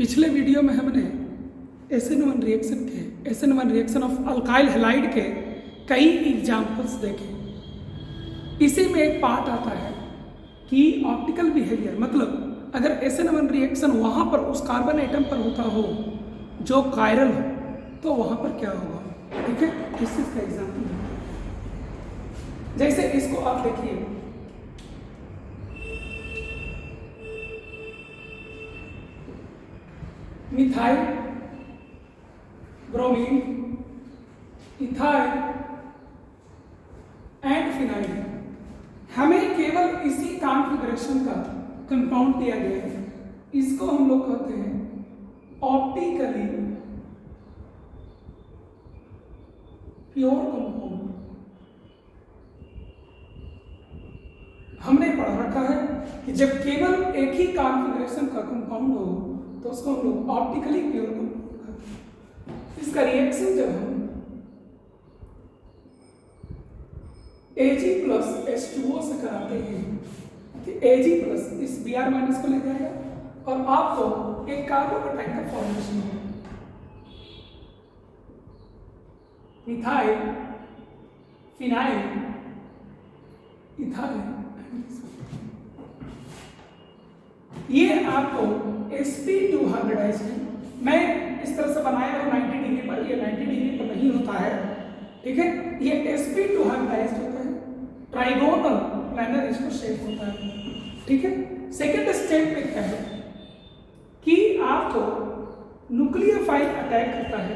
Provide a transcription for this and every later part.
पिछले वीडियो में हमने SN1 रिएक्शन के SN1 reaction of alkyl halide के कई एग्जाम्पल्स देखे। इसी में एक पार्ट आता है कि ऑप्टिकल बिहेवियर, मतलब अगर SN1 रिएक्शन वहाँ पर उस कार्बन एटम पर होता हो जो कायरल हो तो वहाँ पर क्या होगा। ठीक है, इस चीज़ का एग्जाम्पल जैसे इसको आप देखिए, methyl, bromine, ethyl and phenyl. हमें केवल इसी कॉन्फ़िगरेशन का कंपाउंड दिया गया है। इसको हम लोग कहते हैं ऑप्टिकली प्योर कंपाउंड। हमने पढ़ रखा है कि जब केवल एक ही कॉन्फ़िगरेशन का कंपाउंड हो तो उसको हम लोग ऑप्टिकली प्योर कंपाउंड कहते हैं। इसका रिएक्शन जब हम Ag+H2O से कराते हैं कि Ag+ इस Br- को ले जाएगा और आपको एक कार्बोकेटाइन का फॉर्मेशन होगा। मिथाइल, फिनाइल, इथाइल, ये आपको sp2 हाइब्रिडाइज्ड है। मैं इस तरह से बनाया हूं 90 डिग्री पर, ये 90 डिग्री पर नहीं होता है। ठीक है, ये sp2 हाइब्रिडाइज्ड होता है, ट्राइगोनल प्लानर इसको शेप होता है। ठीक है, सेकंड स्टेप में क्या है कि आपको न्यूक्लियोफाइल अटैक करता है,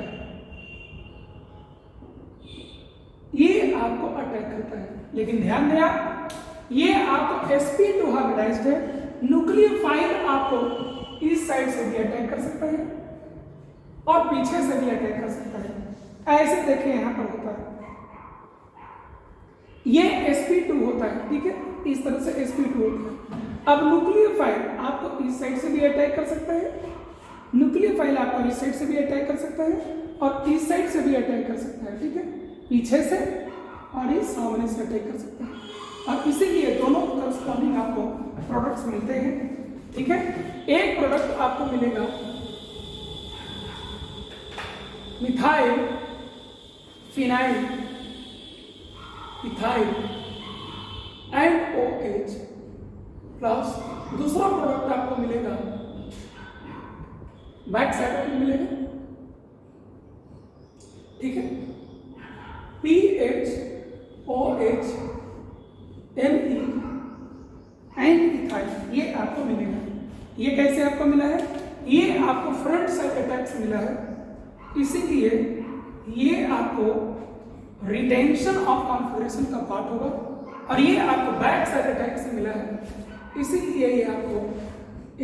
ये आपको अटैक करता है। लेकिन ध्यान दें आप, ये आपको sp2 हाइब्रिडाइज्ड है, न्यूक्लियोफाइल आपको इस साइड से भी अटैक कर सकता है और पीछे से भी अटैक कर सकता है। ऐसे देखिए यहां पर होता है, ये sp2 होता है। ठीक है, इस तरह से sp2 होता है। अब न्यूक्लियोफाइल आपको इस साइड से भी अटैक कर सकता है, न्यूक्लियोफाइल आपको इस साइड से भी अटैक कर सकता है और इस साइड से भी अटैक कर सकता है। ठीक है, पीछे से और इस सामने से अटैक कर सकता है और इसीलिए दोनों करस्पॉन्डिंग आपको प्रोडक्ट्स मिलते हैं। ठीक है, एक प्रोडक्ट आपको मिलेगा methyl, phenyl, ethyl and OH plus दूसरा प्रोडक्ट आपको मिलेगा बैक साइड में मिलेगा। ठीक है, PH, OH, Ne and ethyl, ये आपको मिलेगा। ये कैसे आपको मिला है? ये आपको फ्रंट साइड अटैक से मिला है, इसीलिए ये आपको रिटेंशन ऑफ कॉन्फ़िगरेशन का पार्ट होगा और ये आपको बैक साइड अटैक से मिला है, इसीलिए ये आपको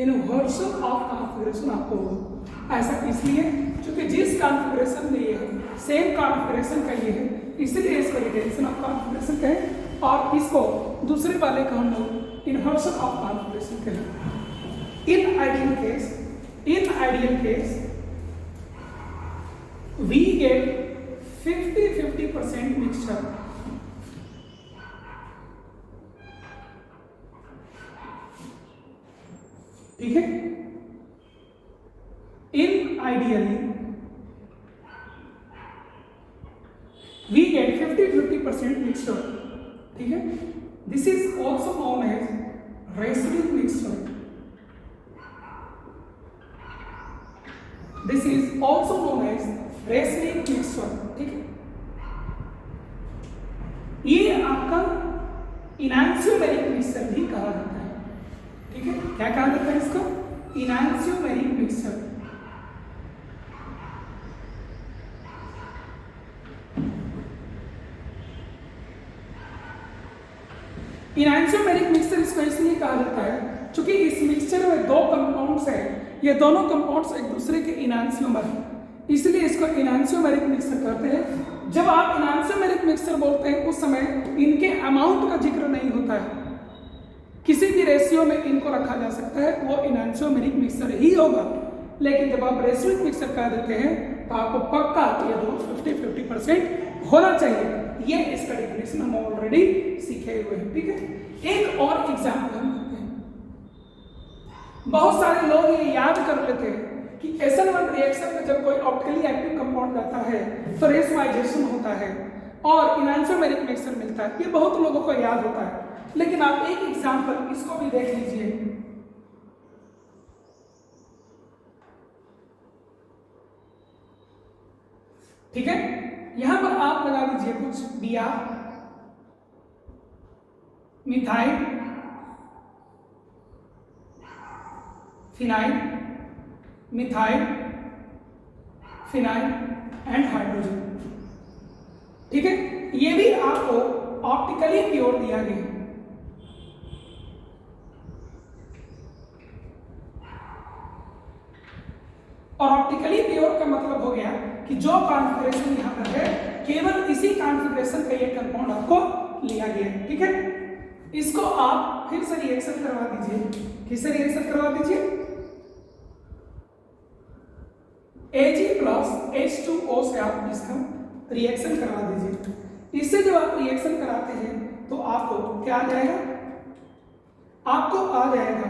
इन्वर्सल ऑफ कॉन्फ़िगरेशन आपको होगा। ऐसा इसलिए क्योंकि जिस कॉन्फ़िगरेशन में ये है सेम कॉन्फ़िगरेशन का ये है, इसलिए इसको रिटेंशन ऑफ कॉन्फ़िगरेशन कहें और इसको दूसरे वाले का हम लोग इन्वर्सल ऑफ कॉन्फ़िगरेशन कहें। In ideal case we get 50-50% mixture। ठीक है, in ideally we get 50-50% mixture। ठीक है, this is also known as रेसिडिव mixture. This is also known as रेसिडिव मिक्सचर। ठीक है, ये आपका इनैंशियोमेरिक मिक्सचर भी कहा जाता है। ठीक है, क्या कहा जाता है इसको? इनैंशियोमेरिक मिक्सचर। इनैंशियोमेरिक मिक्सचर इसको इसलिए कहा जाता है क्योंकि इस मिक्सचर में दो कंपाउंड्स हैं, ये दोनों कंपाउंड्स एक दूसरे के इनैंशियोमर हैं, इसलिए इसको इनैंशियोमेरिक मिक्सचर कहते हैं। जब आप इनैंशियोमेरिक मिक्सचर बोलते हैं उस समय इनके अमाउंट का जिक्र नहीं होता है, किसी भी रेशियो में इनको रखा जा सकता है, वो इनैंशियोमेरिक मिक्सचर ही होगा। लेकिन जब आप रेसिडिव मिक्सचर कह देते हैं तो आपको पक्का ये दो 50-50% होना चाहिए। ये इसका डेफिनेशन हम ऑलरेडी सीखे हुए हैं। ठीक है, एक और एग्जाम्पल हम करते हैं। बहुत सारे लोग ये याद कर लेते हैं कि SN1 रिएक्शन में जब कोई ऑप्टिकली एक्टिव कंपाउंड जाता है तो रेसमाइजेशन होता है और इनैंसोमेरिक मिक्सचर मिलता है। ये बहुत लोगों को याद होता है, लेकिन आप एक एग्जांपल इसको भी देख लीजिए। ठीक है, यहां पर आप लगा दीजिए कुछ बिया, methyl, phenyl, methyl, phenyl and hydrogen. ठीक है, ये भी आपको ऑप्टिकली प्योर दिया गया। और ऑप्टिकली प्योर का मतलब हो गया कि जो कॉन्फ़िगरेशन यहां पर है केवल इसी कॉन्फ़िगरेशन का ये कंपाउंड आपको लिया गया है। ठीक है, इसको आप फिर से रिएक्शन करवा दीजिए। किससे रिएक्शन करवा दीजिए? Ag प्लस H2O से आप इसका रिएक्शन करवा दीजिए। इससे जब आप रिएक्शन कराते हैं तो आपको क्या आ जाएगा? आपको आ जाएगा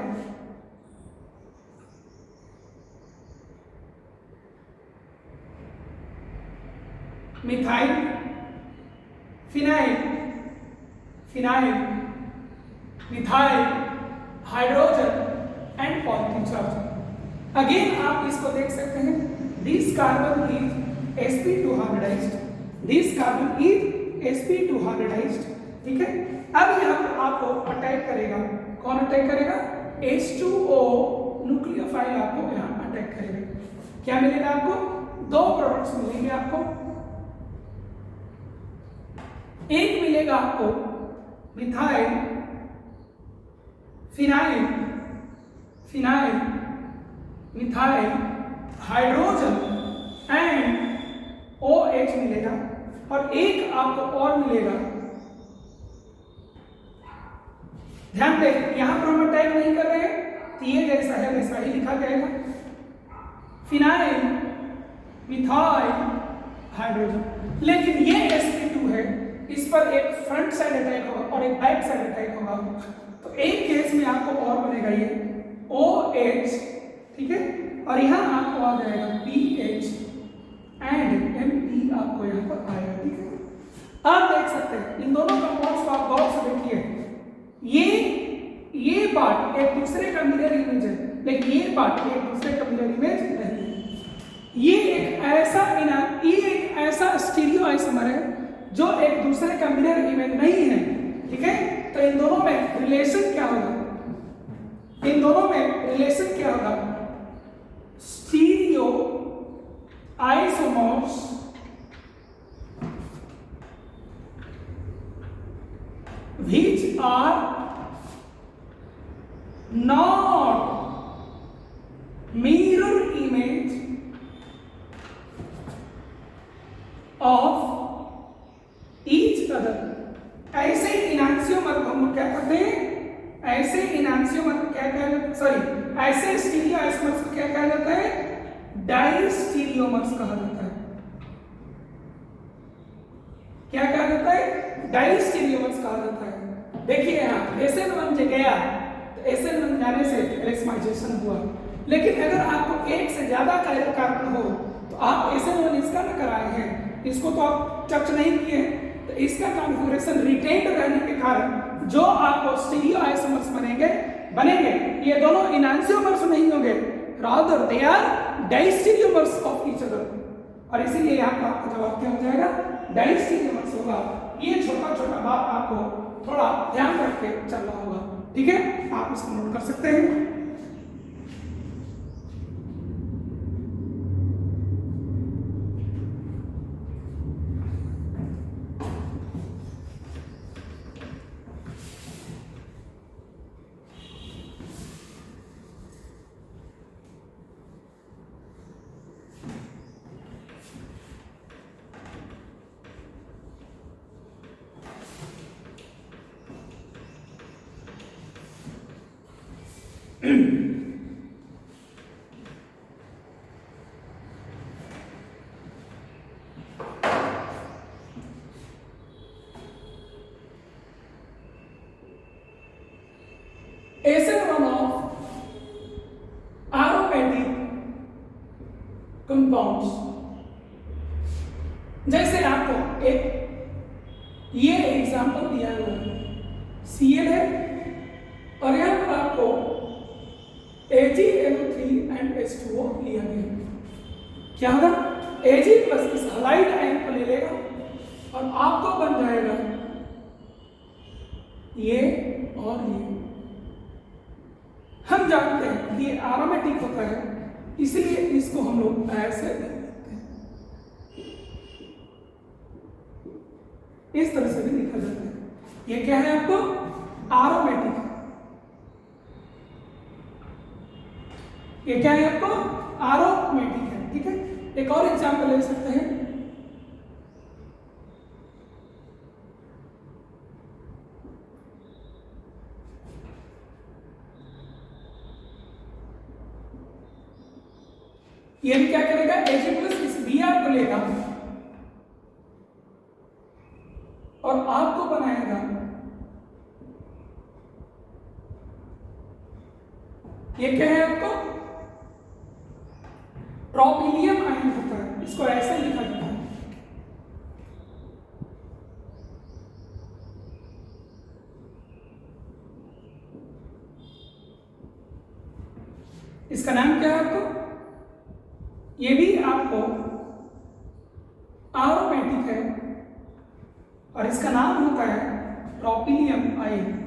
methyl, phenyl, phenyl, methyl, hydrogen and positive charge. Again आप इसको देख सकते हैं, this carbon is sp2 hybridised, this carbon is sp2 hybridised. ठीक है, अब यहाँ पर आपको अटैक करेगा, कौन अटैक करेगा? H2O न्यूक्लियोफाइल आपको यहाँ अटैक करेगा। क्या मिलेगा आपको? दो प्रोडक्ट्स मिलेंगे आपको। एक मिलेगा आपको methyl, phenyl, phenyl, methyl, hydrogen and OH मिलेगा, और एक आपको और मिलेगा। ध्यान दें, यहां पर हम अटैक नहीं कर रहे हैं, तो ये जैसा है वैसा ही लिखा जाएगा। Phenyl, methyl, hydrogen. लेकिन ये sp2 है, इस पर एक फ्रंट साइड अटैक होगा और एक बैक साइड अटैक होगा। तो एक केस में आपको और बनेगा ये OH, ठीक है, और यहां आपको आ जाएगा PH एंड MP आपको यहां पर आएगा। ठीक है, आप देख सकते हैं इन दोनों कंपाउंड्स को आप गौर से देखिए, ये पार्ट एक दूसरे का मिरर इमेज है, लेकिन ये पार्ट एक दूसरे का मिरर इमेज नहीं है। ये एक ऐसा स्टीरियो आइसोमर है जो एक दूसरे का मिरर इमेज नहीं है। ठीक है, तो इन दोनों में रिलेशन क्या होगा? इन दोनों में रिलेशन क्या होगा? Stereo isomers which are not mirror image of each other। ऐसे इनैंसियोमर को हम क्या कहते हैं? ऐसे इनैंसियोमर को क्या कहा जाता है? सॉरी, ऐसे स्टीरियो आइसोमर्स को क्या कहा जाता है? डाइस्टीरियोमर्स कहा जाता है। क्या कहा जाता है? डाइस्टीरियोमर्स कहा जाता है। देखिए यहाँ SN1 जो गया तो SN1 जाने से रेसमाइजेशन हुआ, लेकिन अगर आपको एक से ज्यादा कार्बन हो तो आप SN1 इसका ना कराए हैं, इसको तो आप टच नहीं किए, तो इसका कॉन्फ़िगरेशन रिटेन्ड रहने के कारण जो आपको स्टीरियो आइसोमर्स बनेंगे ये दोनों इनैंसियोमर्स नहीं होंगे, rather they are diastereomers of each other. और इसीलिए यहाँ पर आपका जवाब क्या हो जाएगा? डाइस्टीरियोमर्स होगा। ये छोटा छोटा बात आपको थोड़ा ध्यान रख के चलना होगा। ठीक है, आप इसको नोट कर सकते हैं। SN1 of aromatic compounds. जैसे आपको एक ये एग्जांपल दिया हुआ है, Cl है और यहाँ पर आपको AgNO3 एंड H2O लिया गया। क्या होगा? Ag प्लस इस हलाइड आयन को ले लेगा और आपको बन जाएगा ये और ये। हम जानते हैं कि ये एरोमेटिक होता है, इसलिए इसको हम लोग ऐसे लिखते हैं, इस तरह से भी लिखा जाता है। ये क्या है आपको? एरोमेटिक। ये क्या है आपको? एरोमेटिक है। ठीक है, एक और एग्जांपल ले सकते हैं। ये भी क्या करेगा? Ag प्लस इस Br को लेगा और आपको बनाएगा ये क्या है आपको? ट्रोपिलियम आयन होता है, इसको ऐसे लिखा जाता है। इसका नाम क्या है आपको? ये भी आपको एरोमेटिक है और इसका नाम होता है ट्रोपिलियम आयन।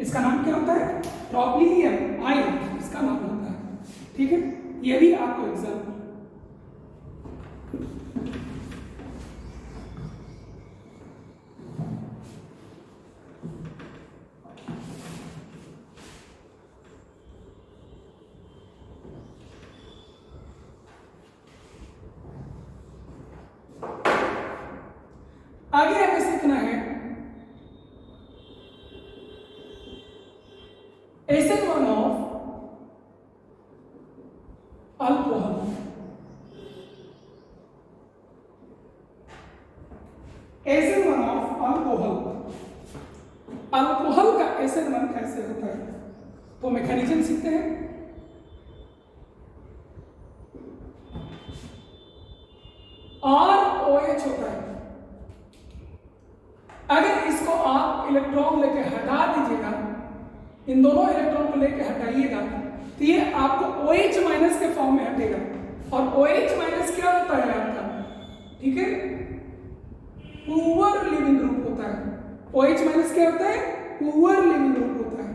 इसका नाम क्या होता है? ट्रोपिलियम आयन इसका नाम होता है। ठीक है, ये भी आपको एग्जाम्पल। आगे हमें सीखना है SN1 of alcohol. SN1 of alcohol. Alcohol का SN1 कैसे होता है? तो मैकेनिज्म सीखते हैं। ROH होता है। अगर इसको आप इलेक्ट्रॉन लेके हटा दीजिएगा, इन दोनों इलेक्ट्रॉन को लेके हटाइएगा, तो ये आपको OH माइनस के फॉर्म में हटेगा। और OH माइनस क्या होता है आपका? ठीक है, पुअर लिविंग ग्रुप होता है। OH माइनस क्या होता है? पुअर लिविंग ग्रुप होता है।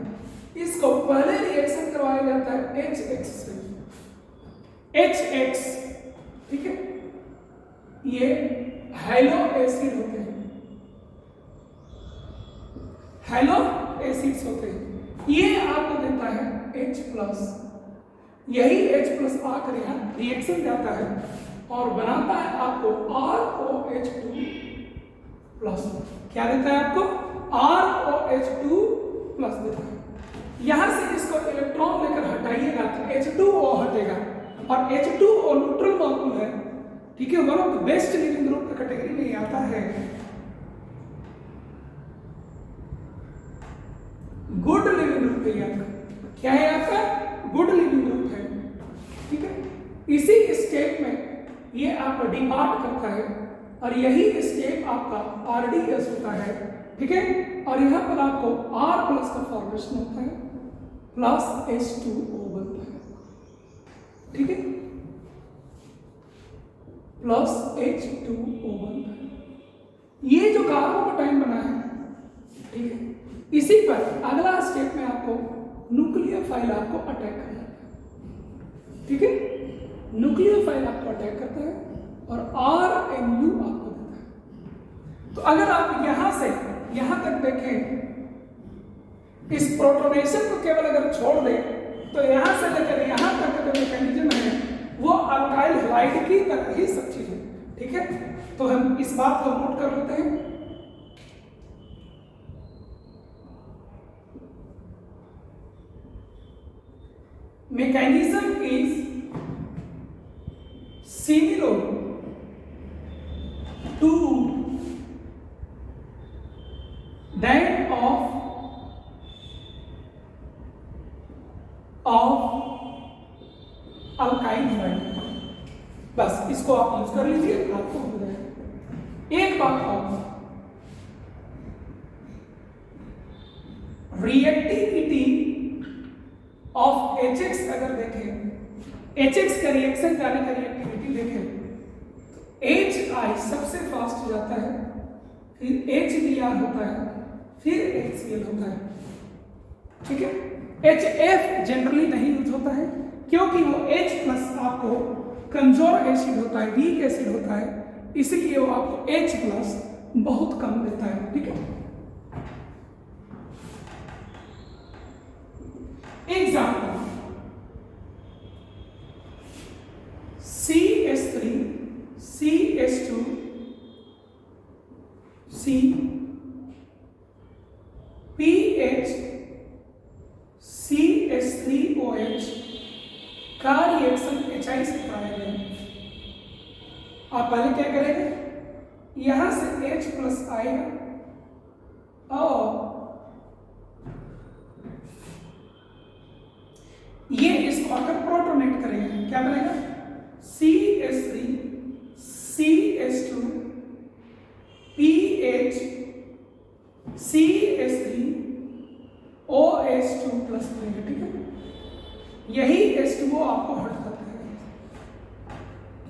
इसको पहले रिएक्शन करवाया जाता है HX से, HX। ठीक है, ये हैलो एसिड होते हैं, हैलो एसिड्स होते हैं। ये आपको देता है H+। यही H+ आकर यहाँ रिएक्शन जाता है और बनाता है आपको ROH2+। क्या देता है आपको? ROH2+ देता है। यहां से इसको इलेक्ट्रॉन लेकर हटाइएगा तो H2O हटेगा और H2O न्यूट्रल मॉलिक्यूल है। ठीक है, one of the best leaving group का कैटेगरी में आता है। गुड लिविंग ग्रुप है आपका। क्या है आपका? गुड लिविंग ग्रुप है। ठीक है, इसी स्टेप में ये आपका डिपार्ट करता है और यही स्टेप आपका RDS होता है। ठीक है, और यहाँ पर आपको R+ का फॉर्मेशन होता है प्लस H2O बनता है। ठीक है, प्लस H2O बनता है। ये जो कार्बोकेटाइन बना है, ठीक है, इसी पर अगला स्टेप में आपको न्यूक्लियोफाइल आपको अटैक करना है। ठीक है, न्यूक्लियोफाइल आपको अटैक करता है और RNU आपको देता है। तो अगर आप यहां से यहां तक देखें, इस प्रोटोनेशन को केवल अगर छोड़ दें तो यहां से लेकर यहां तक जो मैकेनिज्म है वो अल्काइल हैलाइड की तरह ही सब चीजें। ठीक है, तो हम इस बात को नोट कर लेते हैं। mechanism is similar to that of of alkyl halide. बस इसको आप यूज कर लीजिए, आपको हो जाएगा। एक बात और, रिएक्टिविटी ऑफ HX अगर देखें, HX का रिएक्शन जाने का रिएक्टिविटी देखें तो HI सबसे फास्ट जाता है, फिर HBr होता है, फिर HCl होता है, ठीक है। HF जनरली नहीं यूज होता है क्योंकि वो H प्लस आपको कमजोर एसिड होता है, वीक एसिड होता है, इसलिए वो आपको H प्लस बहुत कम देता है, ठीक है। Example CH3 CH2 C PH CH3OH का रिएक्शन HI से कराया गया। आप पहले क्या करेंगे, यहां से H प्लस आएगा और ये इसको अगर प्रोटोनेट करेंगे क्या बनेगा, CH3 CH2 PH CH3 OH2 plus बनेगा, ठीक है। यही H2O आपको हट करता है,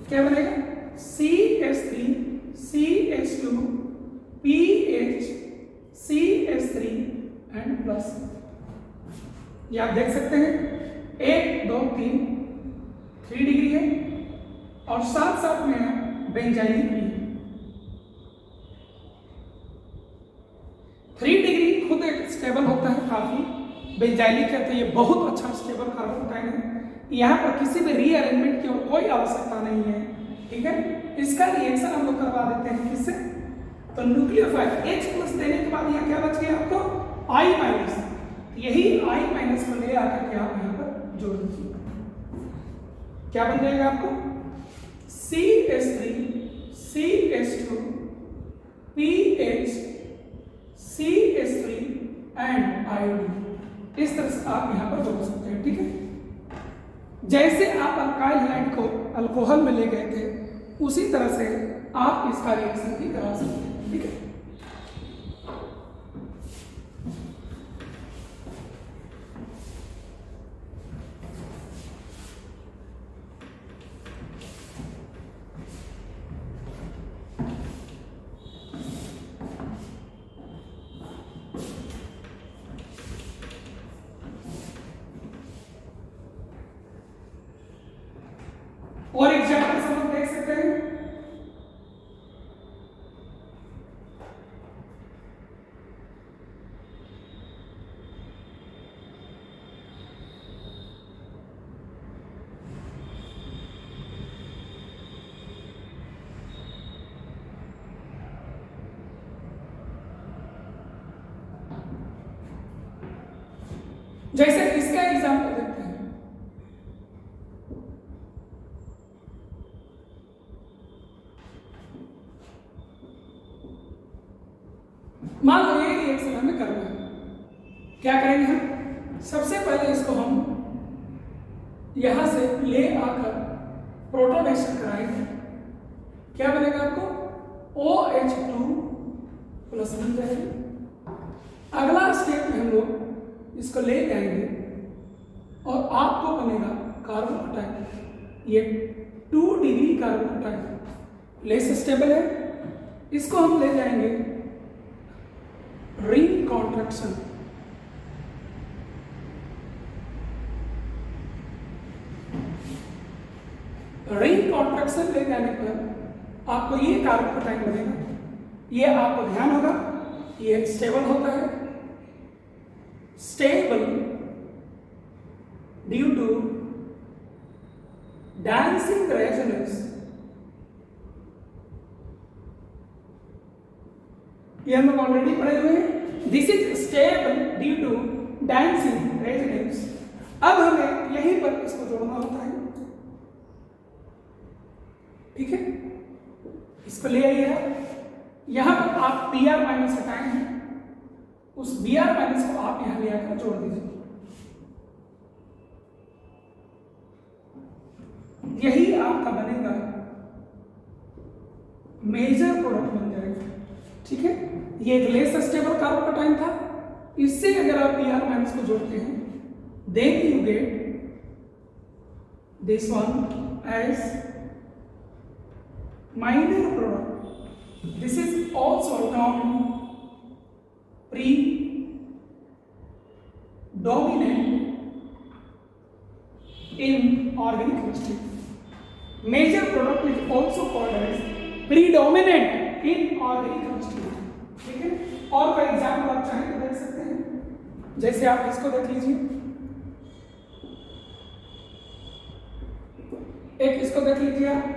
क्या बनेगा, CH3 CH2 PH CH3 and plus. ये आप देख सकते हैं 1 2 3 3 डिग्री है और साथ साथ में बेंजाइलिक भी 3 डिग्री खुद एक स्टेबल होता है काफी, बेंजाइलिक कहते हैं ये बहुत अच्छा स्टेबल कार्बोटाइन है। यहाँ पर किसी भी रीअरेंजमेंट की कोई आवश्यकता नहीं है, ठीक है। इसका रिएक्शन हम लोग करवा देते हैं किससे, तो न्यूक्लियोफाइल H प्लस देने के बाद यहाँ क्या बच गया आपको, I माइनस। यही I माइनस को ले आकर के आप यहाँ पर जोड़ दीजिए, क्या बन जाएगा आपको, CH3 CH2 PH CH3 and iodine. इस तरह से आप यहाँ पर जोड़ सकते हैं, ठीक है। जैसे आप अल्काइल हैलाइड को अल्कोहल में ले गए थे उसी तरह से आप इसका रिएक्शन भी करा सकते हैं, ठीक है। और एग्जाम्पल हम लोग देख सकते हैं, जैसे इसका एग्जाम्पल देखते हैं, मान लो ये रिएक्शन हमें करना है, क्या करेंगे हम, सबसे पहले इसको हम यहां से ले आकर प्रोटोनेशन कराएंगे, क्या बनेगा आपको OH2 प्लस बन जाएगा। अगला स्टेप में हम लोग इसको ले जाएंगे और आपको बनेगा कार्बोटाइन, ये 2 डिग्री कार्बोटाइन लेस स्टेबल है, इसको हम ले जाएंगे रिंग कॉन्ट्रैक्शन, रिंग कॉन्ट्रैक्शन ले जाने पर आपको ये कार्बोटाइन बनेगा। ये आपको ध्यान होगा ये स्टेबल होता है, stable due to dancing resonance. ये हम लोग ऑलरेडी पढ़े हुए हैं, this is stable due to dancing resonance. अब हमें यहीं पर इसको जोड़ना होता है, ठीक है। इसको ले आइए, यहां पर आप Br माइनस हटाए हैं, उस Br माइनस को आप यहां ले आकर जोड़ दीजिए। मेजर प्रोडक्ट बन जाएगा। ठीक है, ये एक लेस स्टेबल कार्बोकेटाइन था। इससे अगर आप पी आर माइनस को जोड़ते हैं then you get this one as minor product. This is also term predominant in organic chemistry. Major product is also called as predominant in organic chemistry. ठीक है, और कोई एग्जाम्पल आप चाहें तो देख सकते हैं, जैसे आप इसको देख लीजिए, एक इसको देख लीजिए आप,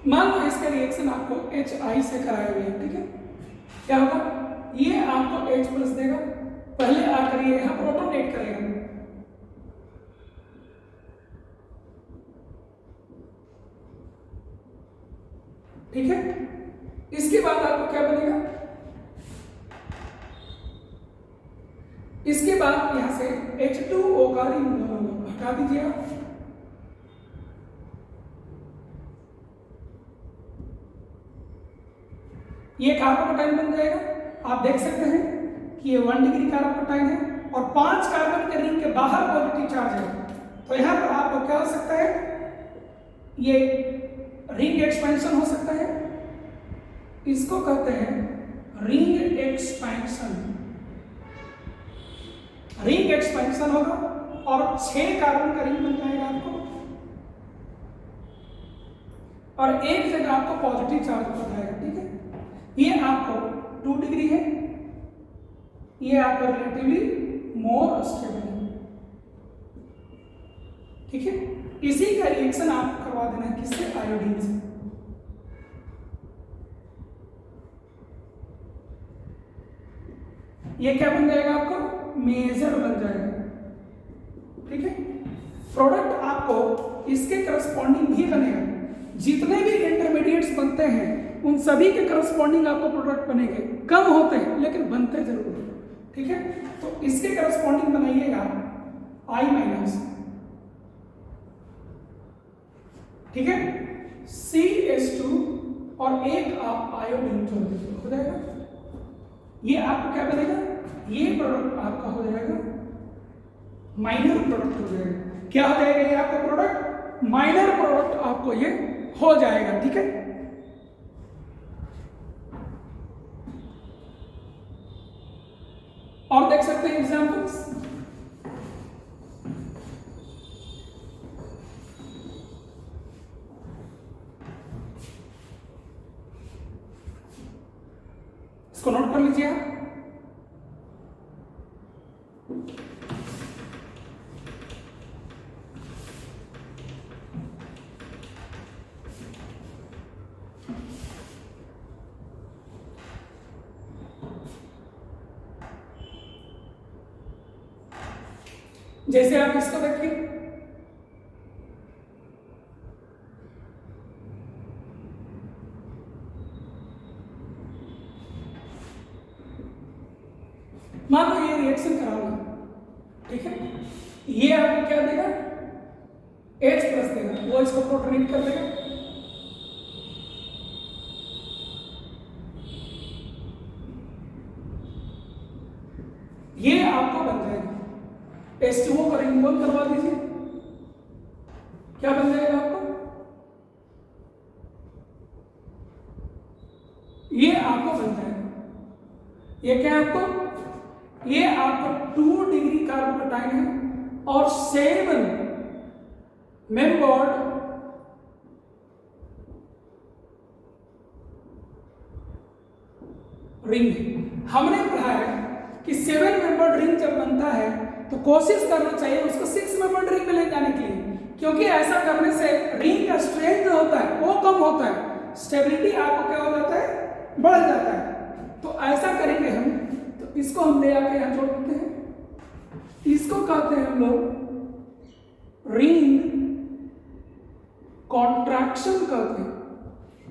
मान लो इसका रिएक्शन आपको HI से कराया हुआ है। ठीक है, क्या होगा, ये आपको H प्लस देगा, पहले आकर ये यहां प्रोटोनेट करेगा, ठीक है। इसके बाद आपको क्या बनेगा, इसके बाद यहां से H2O का रिंग हटा दीजिएगा, ये कार्बोकेटाइन बन जाएगा। आप देख सकते हैं कि ये 1 डिग्री कार्बोकेटाइन है और 5 कार्बन के रिंग के बाहर पॉजिटिव चार्ज है। तो यहां पर आपको क्या हो सकता है, ये रिंग एक्सपेंशन हो सकता है, इसको कहते हैं रिंग एक्सपेंशन। रिंग एक्सपेंशन होगा और 6 कार्बन का रिंग बन जाएगा आपको, और एक जगह आपको पॉजिटिव चार्ज हो जाएगा। ठीक है, ये आपको 2 डिग्री है, ये आपको रिलेटिवली मोर स्टेबल है। ठीक है, इसी का रिएक्शन आपको करवा देना है किससे, आयोडीन से। ये क्या बन जाएगा आपको, मेजर बन जाएगा। ठीक है, प्रोडक्ट आपको इसके करस्पॉन्डिंग भी बनेगा, जितने भी इंटरमीडिएट्स बनते हैं उन सभी के करस्पॉन्डिंग आपको प्रोडक्ट बनेंगे, कम होते हैं लेकिन बनते जरूर हैं। ठीक है, तो इसके करस्पॉन्डिंग बनाइएगा I माइनस, ठीक है, CH2 और एक आप आयोडीन जोड़ दीजिए, हो जाएगा। ये आपको क्या बनेगा, ये प्रोडक्ट आपका हो जाएगा माइनर प्रोडक्ट हो जाएगा। क्या हो जाएगा ये आपका प्रोडक्ट, माइनर प्रोडक्ट आपको ये हो जाएगा। ठीक है, और देख सकते हैं एग्जांपल्स, इसको नोट कर लीजिए आप। जैसे आप इसको देखिए, मान लो ये रिएक्शन कराना, ठीक है, ये आपको क्या देगा, H प्लस देगा, वो इसको प्रोटोनेट कर देगा, ये आपको बन जाएगा H2O का रिमूवल करवा दीजिए, क्या बन जाएगा आपको, ये आपको बन जाएगा। ये क्या है आपको, ये आपको 2 डिग्री कार्बोकेटाइन है और 7 मेंबर्ड रिंग। हमने पढ़ा है कि 7 मेंबर्ड रिंग जब बनता है तो कोशिश करना चाहिए उसको 6 मेंबर्ड रिंग में ले जाने के लिए, क्योंकि ऐसा करने से रिंग का स्ट्रेंथ जो होता है वो कम होता है, स्टेबिलिटी आपको क्या हो जाता है, बढ़ जाता है। तो ऐसा करेंगे हम, तो इसको हम ले आके यहां जोड़ देते हैं, इसको कहते हैं हम लोग रिंग कॉन्ट्रैक्शन कहते हैं।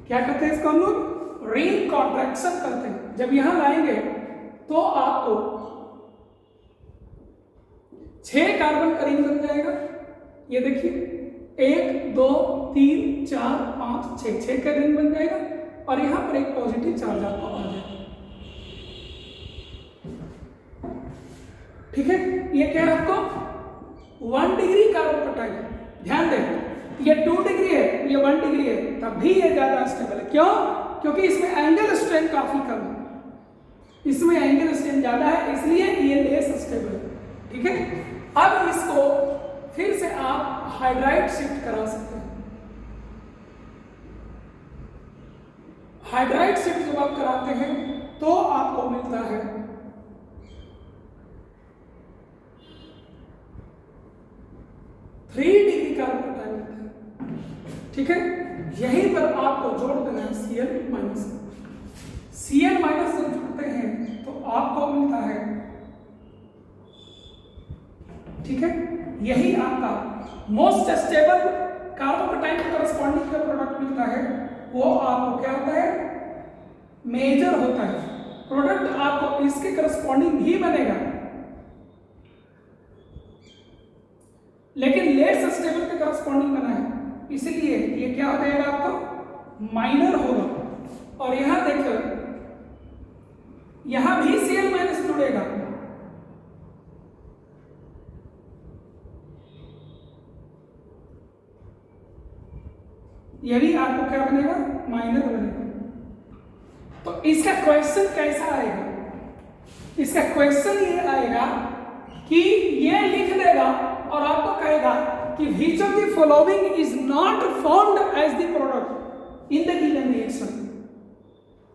क्या कहते हैं इसको हम लोग, रिंग कॉन्ट्रैक्शन कहते हैं। जब यहां लाएंगे तो आपको 6 कार्बन का रिंग बन जाएगा। ये देखिए 1 2 3 4 5 6, 6 का रिंग बन जाएगा और यहां पर एक पॉजिटिव चार्ज आपको आ जाएगा। ठीक है, ये क्या है आपको 1 डिग्री कार्बोकटाइन। ध्यान दें ये 2 डिग्री है, ये 1 डिग्री है, तब भी ये ज्यादा स्टेबल है। क्यों? क्योंकि इसमें एंगल स्ट्रेन काफी कम है, इसमें एंगल स्ट्रेन ज्यादा है, इसलिए ये लेस स्टेबल है। ठीक है, अब इसको फिर से आप हाइड्राइड शिफ्ट करा सकते हैं। हाइड्राइड शिफ्ट जब आप कराते हैं तो आपको मिलता है 3 डिग्री कार्बोकटाइन मिलता है। ठीक है, यहीं पर आपको जोड़ देना है Cl माइनस। Cl माइनस जब जोड़ते हैं तो आपको मिलता है, ठीक है, यही आपका मोस्ट स्टेबल कार्बोकटाइन के करस्पॉन्डिंग का प्रोडक्ट मिलता है। वो आपको क्या होता है, मेजर होता है। प्रोडक्ट आपको इसके करस्पॉन्डिंग ही बनेगा, लेकिन लेस स्टेबल के करस्पॉन्डिंग बना है, इसलिए ये क्या हो जाएगा आपको माइनर होगा। और यहां देखो यहां भी Cl माइनस जुड़ेगा, ये भी आपको क्या बनेगा, माइनर बनेगा। तो इसका क्वेश्चन कैसा आएगा? इसका क्वेश्चन ये आएगा कि ये लिख देगा और आपको कहेगा कि which of the following is not formed as the product in the given reaction।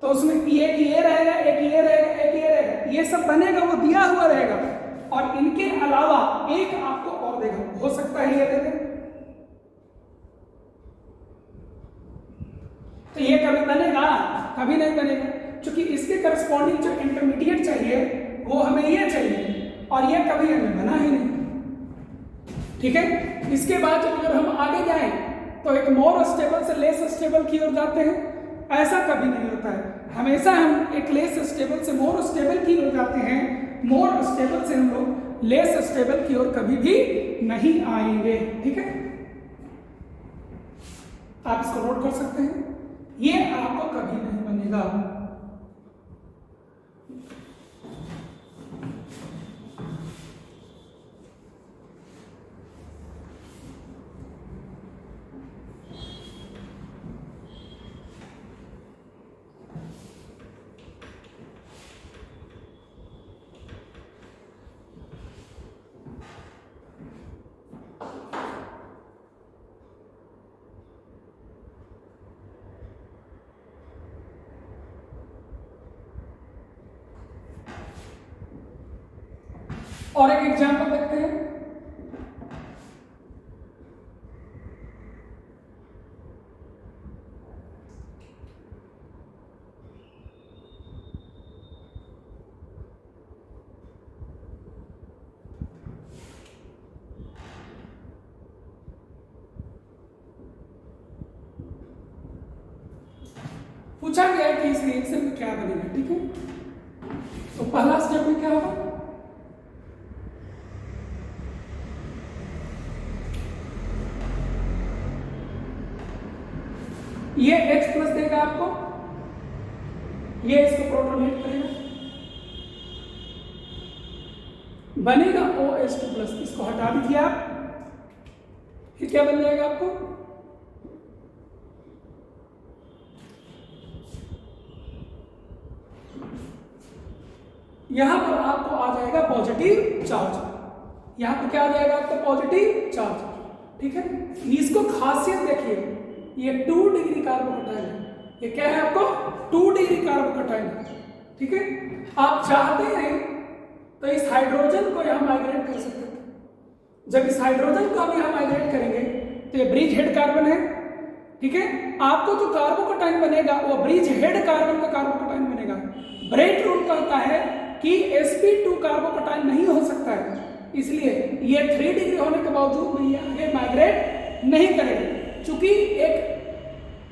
तो उसमें एक ये रहेगा, एक ये रहेगा, एक ये रहेगा, ये सब बनेगा, वो दिया हुआ रहेगा, और इनके अलावा एक आपको और देगा। हो सकता है ये दे दे, तो ये कभी बनेगा, कभी नहीं बनेगा, क्योंकि इसके करस्पॉन्डिंग जो इंटरमीडिएट चाहिए वो हमें ये चाहिए, और ये कभी हमें बना ही नहीं। ठीक है, इसके बाद जब अगर हम आगे जाएं तो एक मोर स्टेबल से लेस स्टेबल की ओर जाते हैं। ऐसा कभी नहीं होता है, हमेशा हम एक लेस स्टेबल से मोर स्टेबल की ओर जाते हैं, मोर स्टेबल से हम लोग लेस स्टेबल की ओर कभी भी नहीं आएंगे। ठीक है, आप इसको नोट कर सकते हैं, ये आपको कभी नहीं बनेगा। और एक एग्जांपल देखते हैं। पूछा गया है कि इस रिएक्शन में क्या बनेगा। ठीक है, तो पहला स्टेप में क्या होगा, ये H प्लस देगा आपको, ये इसको प्रोटोनेट करेगा, बनेगा OH2 प्लस। इसको हटा दीजिए आप, फिर क्या बन जाएगा आपको, यहां पर आपको आ जाएगा पॉजिटिव चार्ज। यहां पर क्या आ जाएगा आपका पॉजिटिव चार्ज। ठीक है, इसको खासियत देखिए, ये 2 डिग्री कार्बोकटाइन है, ये क्या है आपको 2 डिग्री कार्बोकटाइन है। ठीक है, आप चाहते हैं तो इस हाइड्रोजन को यहां माइग्रेट कर सकते हैं। जब इस हाइड्रोजन को हम यहां माइग्रेट करेंगे तो ये ब्रिज हेड कार्बन है। ठीक है, आपको जो कार्बोकटाइन बनेगा वो ब्रिज हेड कार्बन का कार्बोकटाइन बनेगा। ब्रेट रूल कहता है कि sp2 कार्बोकटाइन नहीं हो सकता है, इसलिए ये 3 डिग्री होने के बावजूद भी ये आगे माइग्रेट नहीं करेगा, चूंकि एक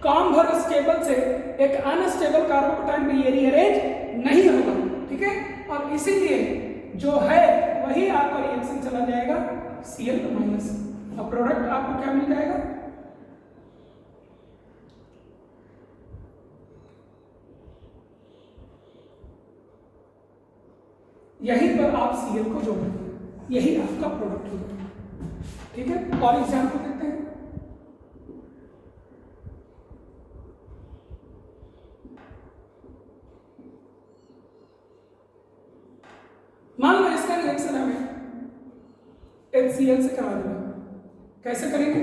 कॉम भर स्टेबल से एक अनस्टेबल कार्बोकटाइन में ये रीअरेंज नहीं होगा। ठीक है, और इसीलिए जो है वही आपका रिएक्शन चला जाएगा Cl माइनस, और प्रोडक्ट आपको क्या मिल जाएगा? यहीं पर आप Cl को जोड़ेंगे, यही आपका प्रोडक्ट होगा। ठीक है, और एग्जाम्पल देखते हैं। मान लो इसका रिएक्शन हमें HCl से करा देगा, कैसे करेंगे?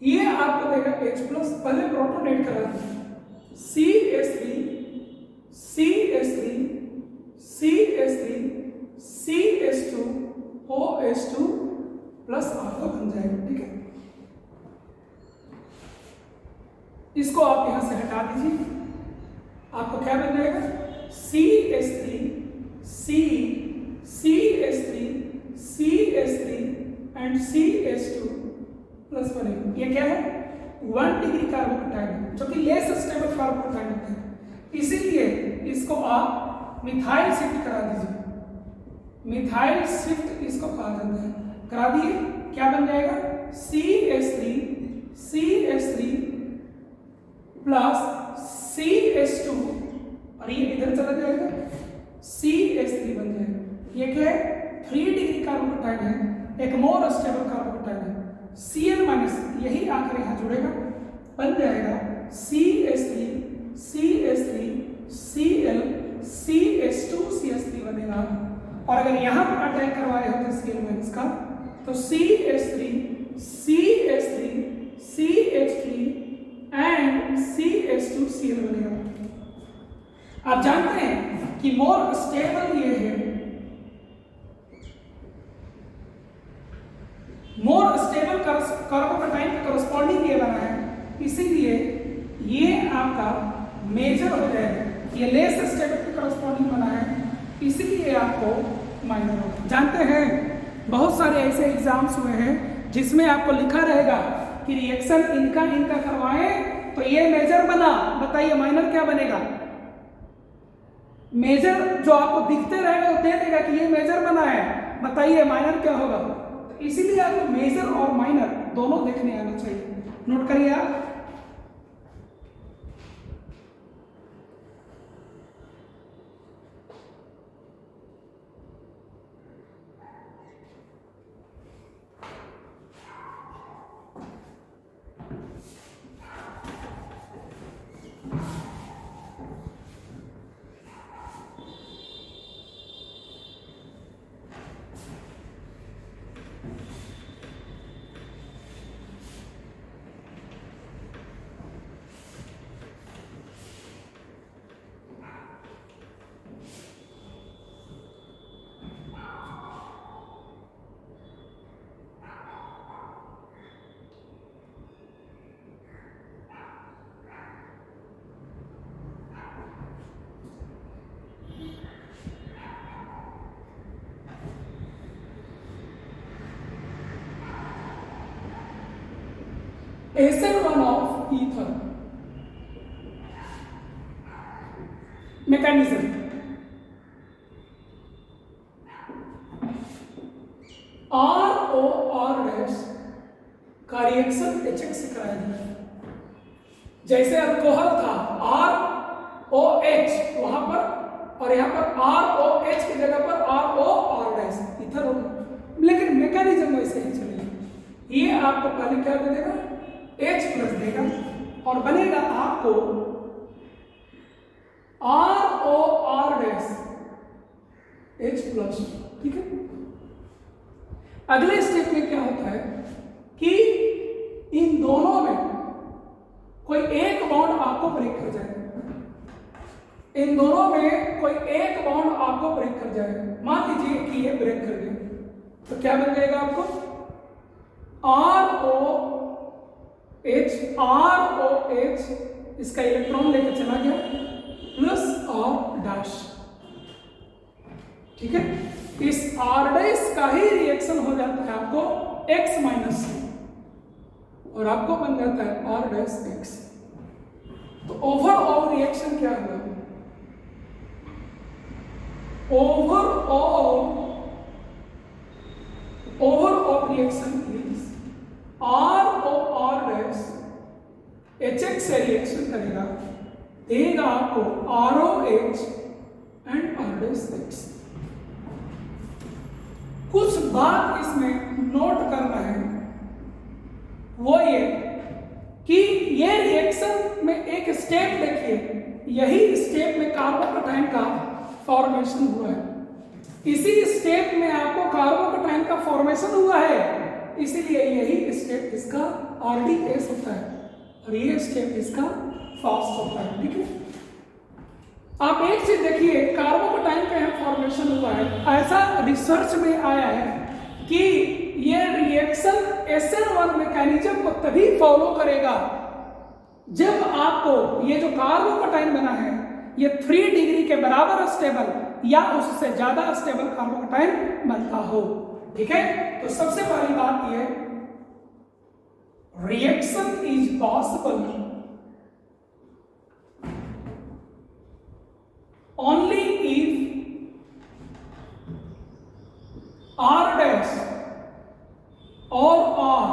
ये आपको देगा H प्लस, पहले प्रोटॉन ऐड करा देंगे, CH3 CH3 CH3 CH2 OH2 plus आपका बन जाएगा। ठीक है, इसको आप यहां से हटा दीजिए, आपको क्या बन जाएगा? CH3 CH3 CH3 and CH2 plus बनेगा। ये क्या है? 1 डिग्री कार्बोकटाइन, जो कि लेस स्टेबल कार्बोकटाइन होता है, इसीलिए इसको आप मिथाइल शिफ्ट करा दीजिए। मिथाइल शिफ्ट इसको कहा जाता है, करा दिए, क्या बन जाएगा? CH3 प्लस CH2, और ये इधर चला जाएगा, CH3 बन जाएगा। ये क्या है? 3 डिग्री कार्बोकटाइन है, एक मोर स्टेबल कार्बोकटाइन है। Cl माइनस, यही आकर यहाँ जुड़ेगा, बन जाएगा CH3 Cl CH2 बनेगा। और अगर यहाँ पर अटैक करवाए होते Cl माइनस का, तो CH3 एंड CH2Cl बनेगा। आप जानते हैं कि मोर स्टेबल ये है, मोर स्टेबल कार्बोकटाइन के करस्पॉन्डिंग ये बना है, इसीलिए ये आपका मेजर हो जाएगा। ये लेस स्टेबल के करस्पॉन्डिंग बना है, इसीलिए आपको माइनर होगा। जानते हैं बहुत सारे ऐसे एग्जाम्स हुए हैं जिसमें आपको लिखा रहेगा कि रिएक्शन इनका करवाएं तो ये मेजर बना, बताइए माइनर क्या बनेगा? मेजर जो आपको दिखते रहेगा वो दे देगा कि ये मेजर बना है, बताइए माइनर क्या होगा? तो इसीलिए आपको मेजर और माइनर दोनों देखने आना चाहिए। नोट करिए आप। SN1 of ether mechanism. ROR' का रिएक्शन HX से कराया जाता है। जैसे अल्कोहल था ROH वहां पर, और यहाँ पर ROH की जगह पर ROR' इथर होगा, लेकिन मैकेनिज्म वैसे ही चलेगी। ये आपको पहले क्या दे देगा? H प्लस देगा, और बनेगा आपको ROR' H प्लस। ठीक है, अगले स्टेप में क्या होता है कि इन दोनों में कोई एक बॉन्ड आपको ब्रेक कर जाएगा, इन दोनों में कोई एक बॉन्ड आपको ब्रेक कर जाएगा। मान लीजिए कि ये ब्रेक कर गया, तो क्या बन जाएगा आपको? ROH, इसका इलेक्ट्रॉन लेकर चला गया, प्लस R डैश। ठीक है, इस R डैश का ही रिएक्शन हो जाता है आपको X माइनस से, और आपको बन जाता है R डैश X। तो ओवरऑल रिएक्शन क्या हुआ? Overall over of reaction is R O R dash HX से रिएक्शन करेगा, देगा आपको ROH and R dash X। कुछ बात इसमें नोट करना है, वो ये कि ये रिएक्शन में एक स्टेप देखिए, यही स्टेप में कार्बोकैटायन का फॉर्मेशन हुआ है। इसी स्टेप में आपको कार्बोकैटायन का फॉर्मेशन हुआ है, इसीलिए यही स्टेप इसका RDS होता है और ये स्टेप इसका फास्ट होता है। ठीक है, आप एक चीज देखिए, कार्बोकैटायन का यहाँ फॉर्मेशन हुआ है, ऐसा रिसर्च में आया है कि ये रिएक्शन SN1 मैकेनिज्म को तभी फॉलो करेगा जब आपको ये जो कार्बोकैटायन बना है ये 3 डिग्री के बराबर स्टेबल या उससे ज्यादा स्टेबल कार्बोकैटायन बनता हो। ठीक है, तो सबसे पहली बात ये, reaction is possible only if R dash or R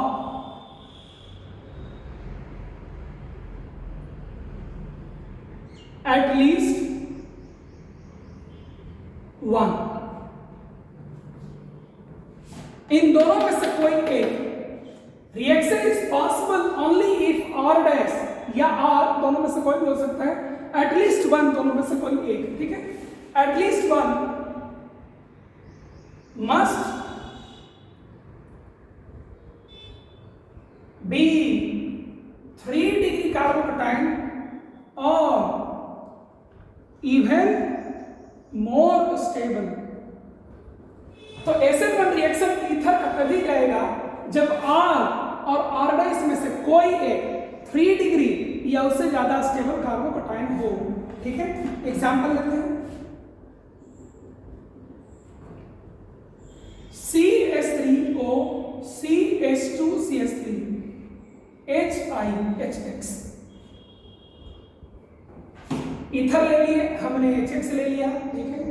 at least 1, इन दोनों में से कोई एक। Reaction is possible only if R dash या R दोनों में से कोई भी हो सकता है, एटलीस्ट 1 दोनों में से कोई एक। ठीक है, at least 1 must be 3 degree carbocation और इवन मोर स्टेबल। तो SN1 रिएक्शन ईथर का तभी जाएगा जब R और R डैश में से कोई एक 3 डिग्री या उससे ज्यादा स्टेबल कार्बोकैटायन हो। ठीक है, एग्जांपल लेते हैं, CH3O CH2CH3 HIHX, ईथर ले लिए हमने, HX ले लिया। ठीक है,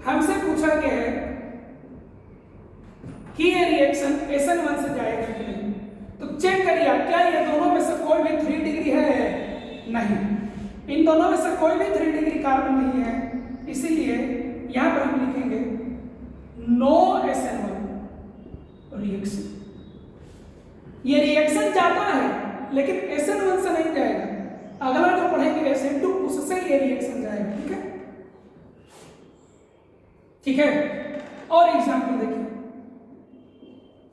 हमसे पूछा गया है कि ये रिएक्शन SN1 से जाएगा कि नहीं, तो चेक करिए क्या ये दोनों में से कोई भी 3 डिग्री है? नहीं, इन दोनों में से कोई भी 3 डिग्री कार्बन नहीं है, इसीलिए यहां पर हम लिखेंगे नो SN1 रिएक्शन। ये रिएक्शन जाता है लेकिन SN1 से नहीं जाएगा, अगला जो पढ़ेंगे SN2 उससे ये रिएक्शन जाएगा। ठीक है, ठीक है, और एग्जांपल देखिए,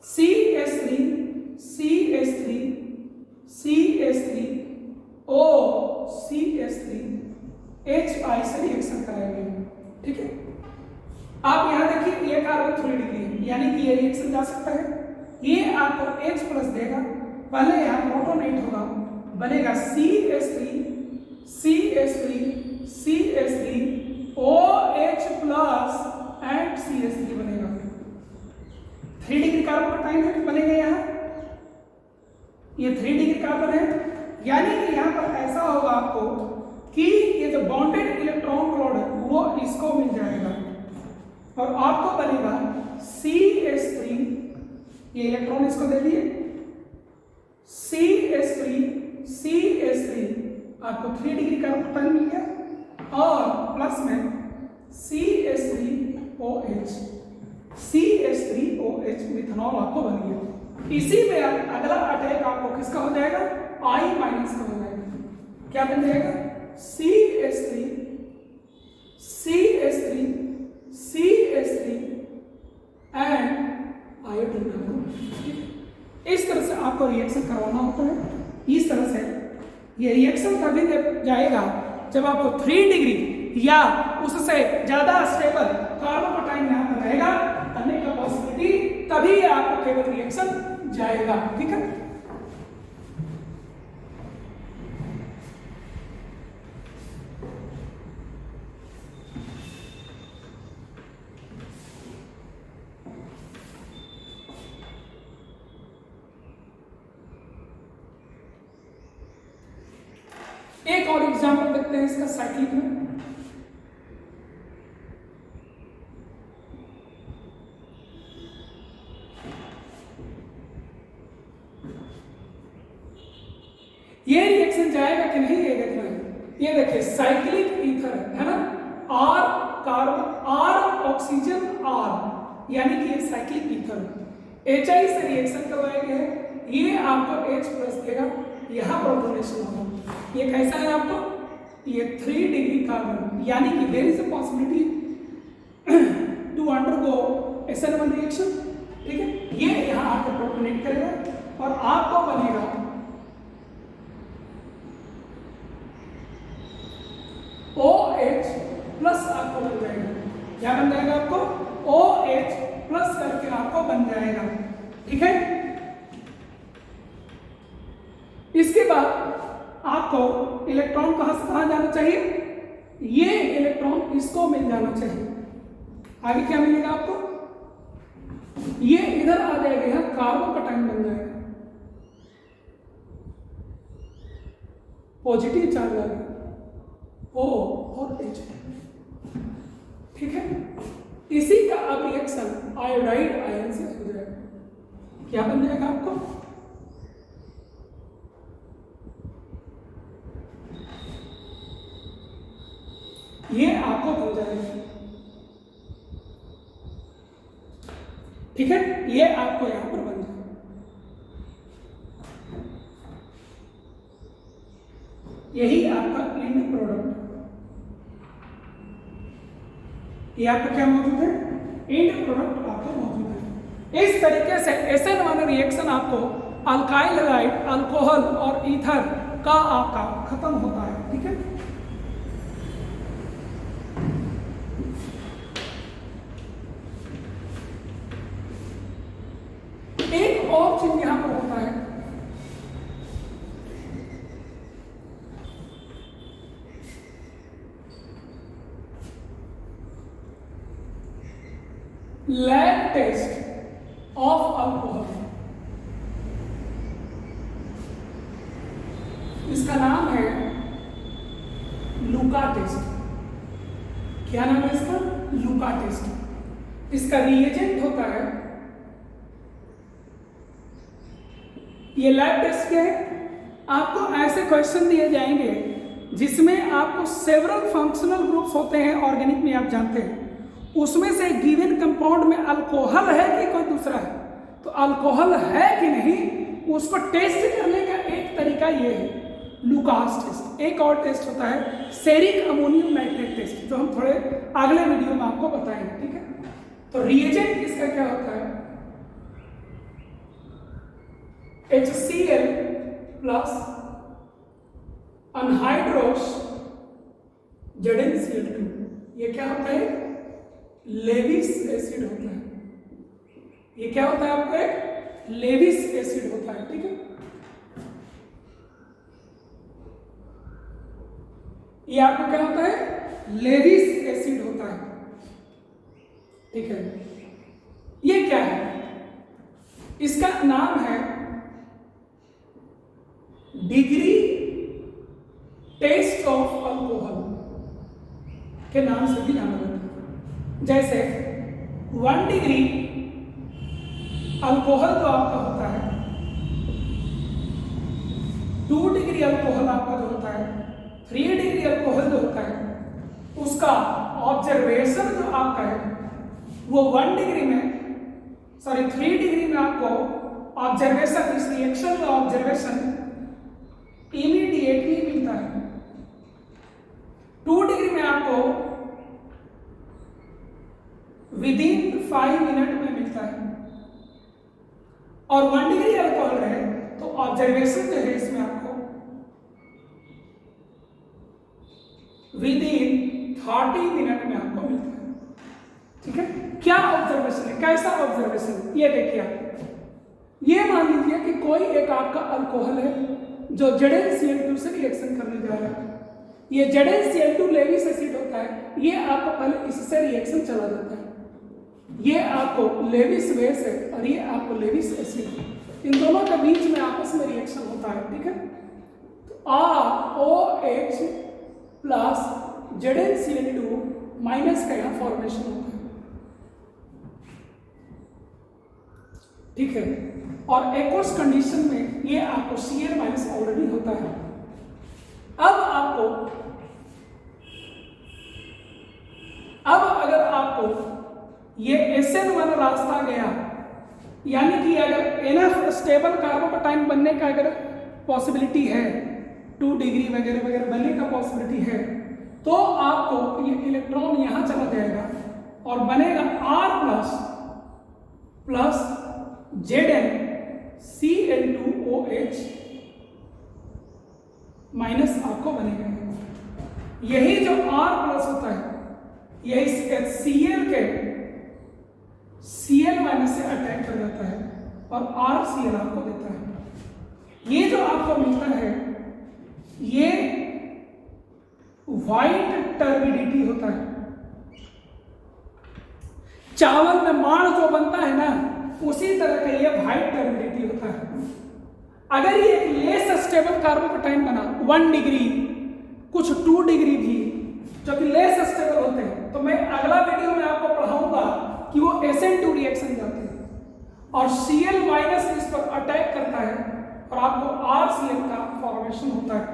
CH3 CH3 CH3 O CH3 HI से रिएक्शन कराएंगे। ठीक है, आप यहां देखिए ये कार्बन 3 डिग्री है, यानी कि ये रिएक्शन जा सकता है। ये आपको H प्लस देगा, पहले यहां प्रोटोनेट होगा, बनेगा CH3 CH3 CH3 OH plus and CH3 बनेगा। 3 डिग्री कार्बोकैटायन है, बनेगा यहाँ, ये 3 डिग्री कार्बन है, यानी कि यहाँ पर ऐसा होगा आपको कि ये जो बॉन्डेड इलेक्ट्रॉन क्लोड है वो इसको मिल जाएगा और आपको बनेगा CH3, ये इलेक्ट्रॉन इसको दे दिए, CH3 आपको 3 डिग्री कार्बोकैटायन मिल गया और प्लस में CH3OH मिथनॉल आपको बन गया। इसी में अगला अटैक आपको किसका हो जाएगा? I माइनस का हो जाएगा। क्या बन जाएगा? CH3 and iodine. इस तरह से आपको रिएक्शन करवाना होता है। इस तरह से ये रिएक्शन तभी जाएगा जब आपको 3 डिग्री या उससे ज्यादा स्टेबल कार्बोकैटायन यहाँ पर रहेगा, करने का पॉसिबिलिटी, तभी आपको केवल रिएक्शन जाएगा। ठीक है, एक और एग्जांपल देखते हैं इसका साइक्लिक में। ये रिएक्शन जाएगा कि नहीं ये देखना है। ये देखिए साइक्लिक ईथर है ना, R carbon R oxygen R, यानी कि ये साइक्लिक ईथर HI से रिएक्शन करवाएंगे, ये आपको H प्लस देगा, यहाँ पर डोनेशन होगा। ये कैसा है आपको, ये 3 डिग्री कार्बन, यानी कि there is a possibility to undergo SN1 reaction. ठीक है, ये यहाँ आपको प्रोटोनेट करेगा और आपको बनेगा OH प्लस, आपको बन जाएगा, क्या बन जाएगा आपको, OH प्लस करके आपको बन जाएगा। ठीक है, इसके बाद आपको इलेक्ट्रॉन कहां से कहां जाना चाहिए, ये इलेक्ट्रॉन इसको मिल जाना चाहिए। आगे क्या मिलेगा आपको, ये इधर आ जाएगा, यहां कार्बोकैटायन बन जाएगा, पॉजिटिव चार्ज आ गया O और H। ठीक है, इसी का अब रिएक्शन आयोडाइड आयन से हो जाएगा, क्या बन जाएगा आपको, ये आपको बन जाएगा। ठीक है, ये आपको यहां पर बन जाएगा। यही आपका एंड प्रोडक्ट, ये आपका क्या मौजूद है, एंड प्रोडक्ट आपका मौजूद है। इस तरीके से SN1 रिएक्शन आपको अल्काइल हैलाइड, अल्कोहल और ईथर का आपका खत्म होता है। ठीक है, एक और चीज यहां पर होता है, लैब टेस्ट ऑफ अल्कोहल, इसका नाम है लूका टेस्ट। क्या नाम है इसका, लूका टेस्ट। इसका रिएजेंट होता है, ये लैब टेस्ट क्या है, आपको ऐसे क्वेश्चन दिए जाएंगे जिसमें आपको सेवरल फंक्शनल ग्रुप्स होते हैं ऑर्गेनिक में, आप जानते हैं, उसमें से गिवन कंपाउंड में अल्कोहल है कि कोई दूसरा है, तो अल्कोहल है कि नहीं उसको टेस्ट करने का एक तरीका ये है लूकास टेस्ट। एक और टेस्ट होता है सेरिक अमोनियम नाइट्रेट टेस्ट, जो हम थोड़े अगले वीडियो में आपको बताएंगे। ठीक है, तो रिएजेंट इसका क्या होता है, HCl प्लस अनहाइड्रोस ZnCl2, ये क्या होता है, लेविस एसिड होता है। ये क्या होता है आपका, एक लेविस एसिड होता है। ठीक है, ये आपको क्या होता है, लेविस एसिड होता है। ठीक है, ये क्या है, इसका नाम है डिग्री टेस्ट ऑफ अल्कोहल के नाम से भी जाना जाता है। जैसे 1 डिग्री अल्कोहल जो आपका होता है, 2 डिग्री अल्कोहल आपका जो होता है, 3 डिग्री अल्कोहल जो होता है, उसका ऑब्जर्वेशन जो आपका है वो 1 डिग्री में, सॉरी 3 डिग्री में आपको ऑब्जर्वेशन, इस रिएक्शन का ऑब्जर्वेशन इमीडिएटली मिलता है। 2 डिग्री में आपको विदिन 5 मिनट में मिलता है, और 1 डिग्री अल्कोहल रहे तो ऑब्जर्वेशन जो है इसमें आपको विदिन 30 मिनट में आपको मिलता है। ठीक है, क्या ऑब्जर्वेशन है, कैसा ऑब्जर्वेशन, ये देखिए आप, ये मान लीजिए कि कोई एक आपका अल्कोहल है जो ZnCl2 से रिएक्शन करने जा रहा है। ये ZnCl2 लेविस एसिड होता है, ये आपको पहले इससे रिएक्शन चला जाता है, ये आपको लेविस बेस है और ये आपको लेविस एसिड, इन दोनों के बीच में आपस में रिएक्शन होता है। ठीक है, तो ROH प्लस ZnCl2 माइनस का यहाँ फॉर्मेशन होता है। ठीक है, और एक्वस कंडीशन में ये आपको Cl माइनस ऑलरेडी होता है। आपको अगर आपको ये SN1 रास्ता गया, यानी कि अगर इनफ स्टेबल कार्बोकैटायन बनने का अगर पॉसिबिलिटी है, 2 डिग्री वगैरह वगैरह बनने का पॉसिबिलिटी है, तो आपको ये इलेक्ट्रॉन यहां चला जाएगा और बनेगा R प्लस ZnCl2OH माइनस आपको बनेगा। यही जो R प्लस होता है यही HCl के Cl माइनस से अटैक कर जाता है और RCl आपको देता है। ये जो आपको मिलता है ये व्हाइट टर्बिडिटी होता है। चावल में माड़ जो बनता है ना, उसी तरह का ये व्हाइट टर्बिडिटी होता है। अगर ये लेस स्टेबल कार्बोकैटायन बना 1 डिग्री, कुछ 2 डिग्री भी, जो कि लेस स्टेबल होते हैं, तो मैं अगला वीडियो में आपको पढ़ाऊंगा कि वो SN2 रिएक्शन जाते हैं और Cl माइनस इस पर अटैक करता है और आपको RCl का फॉर्मेशन होता है।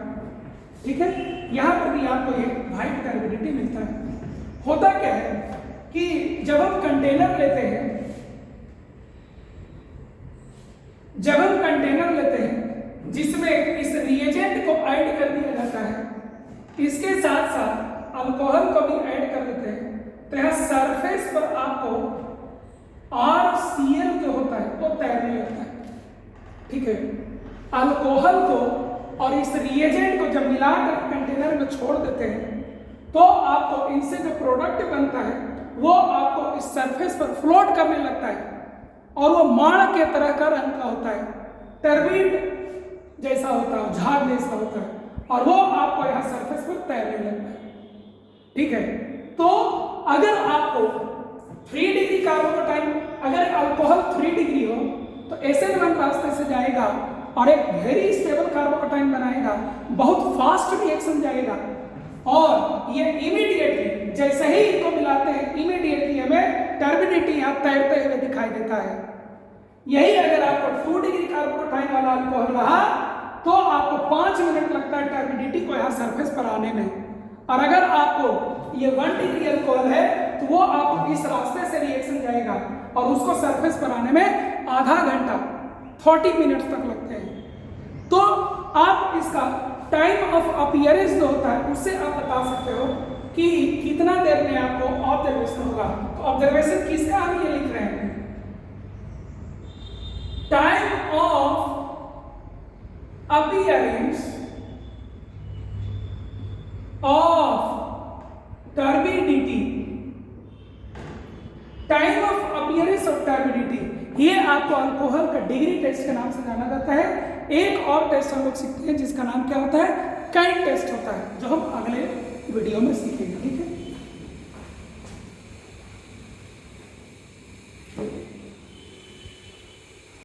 ठीक है, यहां पर भी आपको ये व्हाइट टर्बिडिटी मिलता है। होता क्या है कि जब हम कंटेनर लेते हैं, जिसमें इस रिएजेंट को ऐड कर दिया जाता है, इसके साथ साथ अल्कोहल को भी ऐड कर देते हैं, तो यहां सरफेस पर आपको RCl जो होता है वो तैरने लगता है। ठीक है, अल्कोहल को और इस रिएजेंट को जब मिलाकर कंटेनर में छोड़ देते हैं, तो आपको इनसे जो प्रोडक्ट बनता है वो आपको इस सरफेस पर फ्लोट करने लगता है और वो माड़ के तरह का रंग का होता है, टर्बिड जैसा होता है, झाग जैसा होता है, और वो आपको यहाँ सरफेस पर तैरने लगता है। ठीक है, तो अगर आपको 3 डिग्री कार्बोकैटायन, अगर अल्कोहल 3 डिग्री हो तो SN1 रास्ते से जाएगा और एक वेरी स्टेबल कार्बोकैटायन बनाएगा, बहुत फास्ट रिएक्शन जाएगा और ये इमीडिएटली जैसे ही इनको मिलाते हैं इमीडिएटली हमें टर्बिडिटी यहाँ तैरते हुए दिखाई देता है। यही अगर आपको 2 डिग्री कार्बोकैटायन वाला अल्कोहल रहा तो आपको 5 मिनट लगता है टर्बिडिटी को यहाँ सरफेस पर आने में, और अगर आपको ये 1 डिग्री अल्कोहल है तो वो आपको इस रास्ते से रिएक्शन जाएगा और उसको सरफेस पर आने में आधा घंटा 30 मिनट तक लगते हैं। तो आप इसका टाइम ऑफ अपीयरेंस जो होता है उससे आप बता सकते हो कि कितना देर में आपको ऑब्जर्वेशन होगा। तो ऑब्जर्वेशन किसका हम ये लिख रहे हैं, time of appearance of turbidity, time of appearance of turbidity, ये आपको अल्कोहल का डिग्री टेस्ट के नाम से जाना जाता है। एक और टेस्ट हम लोग सीखते हैं जिसका नाम क्या होता है, काइंड टेस्ट होता है, जो हम अगले वीडियो में सीखेंगे। ठीक है।